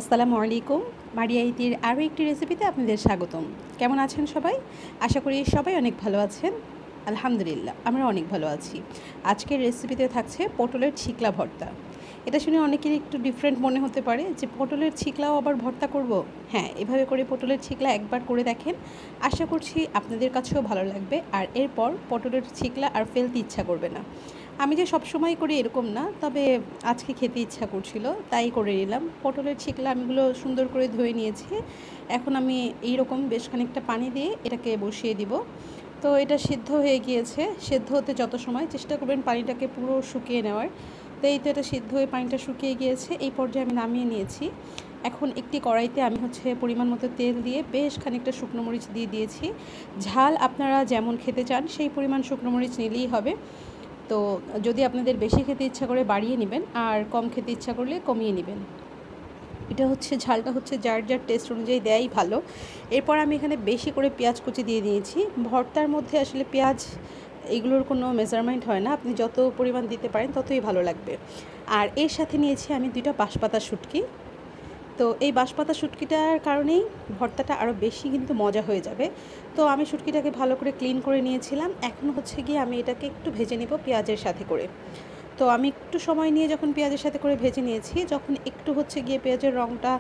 আসসালামু আলাইকুম। মারিয়া ইতির আরও একটি রেসিপিতে আপনাদের স্বাগতম। কেমন আছেন সবাই? আশা করি সবাই অনেক ভালো আছেন। আলহামদুলিল্লাহ, আমরা অনেক ভালো আছি। আজকের রেসিপিতে থাকছে পটলের ছিকলা ভর্তা। এটা শুনে অনেকেরই একটু ডিফারেন্ট মনে হতে পারে যে পটলের ছিকলাও আবার ভর্তা করব। হ্যাঁ, এভাবে করে পটলের ছিকলা একবার করে দেখেন। আশা করছি আপনাদের কাছেও ভালো লাগবে, আর এরপর পটলের ছিকলা আর ফেলতে ইচ্ছা করবে না। আমি যে সবসময় করি এরকম না, তবে আজকে খেতে ইচ্ছা করছিল তাই করে নিলাম। পটলের ছিকলা আমিগুলো সুন্দর করে ধুয়ে নিয়েছি। এখন আমি এইরকম বেশ খানিকটা পানি দিয়ে এটাকে বসিয়ে দিব। তো এটা সিদ্ধ হয়ে গিয়েছে। সিদ্ধ হতে যত সময় চেষ্টা করবেন পানিটাকে পুরো শুকিয়ে নেওয়ার। তো এই তো এটা সিদ্ধ হয়ে পানিটা শুকিয়ে গিয়েছে। এই পর্যায়ে আমি নামিয়ে নিয়েছি। এখন একটি কড়াইতে আমি পরিমাণ মতো তেল দিয়ে বেশ খানিকটা শুকনো মরিচ দিয়ে দিয়েছি। ঝাল আপনারা যেমন খেতে চান সেই পরিমাণ শুকনো মরিচ নিলেই হবে। তো যদি আপনাদের বেশি খেতে ইচ্ছা করে বাড়িয়ে নেবেন, আর কম খেতে ইচ্ছা করলে কমিয়ে নেবেন। এটা ঝালটা যার যার টেস্ট অনুযায়ী দেয়াই ভালো। এরপর আমি এখানে বেশি করে পেঁয়াজ কুচি দিয়ে দিয়েছি। ভর্তার মধ্যে আসলে পেঁয়াজ এগুলোর কোনো মেজারমেন্ট হয় না, আপনি যত পরিমাণ দিতে পারেন ততই ভালো লাগবে। আর এর সাথে নিয়েছি আমি 2টা বাঁশপাতা শুটকি। তো এই বাঁশপাতা শুটকিটার কারণেই ভর্তাটা আরও বেশি কিন্তু মজা হয়ে যাবে। তো আমি শুটকিটাকে ভালো করে ক্লিন করে নিয়েছিলাম। এখন গিয়ে আমি এটাকে একটু ভেজে নেব পেঁয়াজের সাথে করে। তো আমি একটু সময় নিয়ে যখন পেঁয়াজের সাথে করে ভেজে নিয়েছি, যখন একটু গিয়ে পেঁয়াজের রঙটা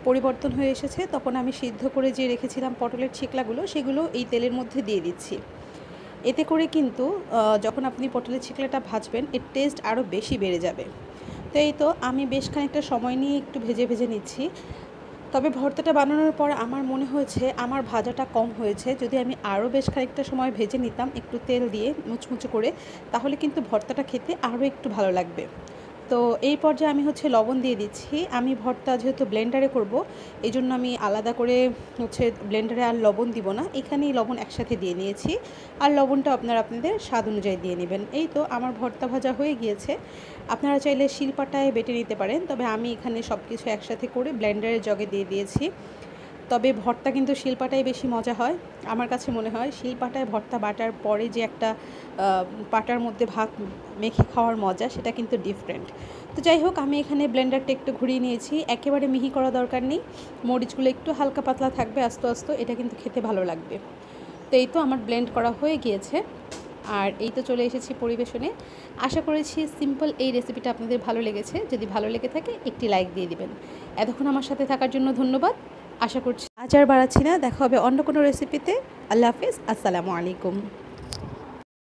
পরিবর্তন হয়ে এসেছে, তখন আমি সিদ্ধ করে যে রেখেছিলাম পটলের ছিকলাগুলো, সেগুলো এই তেলের মধ্যে দিয়ে দিচ্ছি। এতে করে কিন্তু যখন আপনি পটলের ছিকলাটা ভাজবেন, এর টেস্ট আরও বেশি বেড়ে যাবে। তো এই তো আমি বেশ খানিকটা সময় নিয়ে একটু ভেজে নিচ্ছি। তবে ভর্তাটা বানানোর পর আমার মনে হয়েছে আমার ভাজাটা কম হয়েছে। যদি আমি আরও বেশ খানিকটা সময় ভেজে নিতাম একটু তেল দিয়ে মুচমুচে করে, তাহলে কিন্তু ভর্তাটা খেতে আরও একটু ভালো লাগবে। তো এই পর্যায়ে আমি লবণ দিয়ে দিচ্ছি। আমি ভর্তা যেহেতু ব্লেন্ডারে করব, এই জন্য আমি আলাদা করে ব্লেন্ডারে আর লবণ দিব না, এখানেই লবণ একসাথে দিয়ে নিয়েছি। আর লবণটা আপনাদের স্বাদ অনুযায়ী দিয়ে নেবেন। এই তো আমার ভর্তা ভাজা হয়ে গিয়েছে। আপনারা চাইলে শিলপাটায় বেটে নিতে পারেন, তবে আমি এখানে সব কিছু একসাথে করে ব্লেন্ডারের জগে দিয়ে দিয়েছি। তবে ভর্তা কিন্তু শিলপাটায় বেশি মজা হয়। আমার কাছে মনে হয় শিলপাটায় ভর্তা বাটার পরে যে একটা পাটার মধ্যে ভাত মেখে খাওয়ার মজা, সেটা কিন্তু ডিফারেন্ট। তো যাই হোক, আমি এখানে ব্লেন্ডারটা একটু ঘুরিয়ে নিয়েছি। একেবারে মিহি করা দরকার নেই, মরিচগুলো একটু হালকা পাতলা থাকবে, আস্তে আস্তে এটা কিন্তু খেতে ভালো লাগবে। তো এই তো আমার ব্লেন্ড করা হয়ে গিয়েছে, আর এই তো চলে এসেছি পরিবেশনে। আশা করেছি সিম্পল এই রেসিপিটা আপনাদের ভালো লেগেছে। যদি ভালো লেগে থাকে একটি লাইক দিয়ে দিবেন। এতক্ষণ আমার সাথে থাকার জন্য ধন্যবাদ। আশা করছি আজ আর বাড়াচ্ছি না, দেখা হবে অন্য কোনো রেসিপিতে। আল্লাহ হাফিজ, আসসালামু আলাইকুম।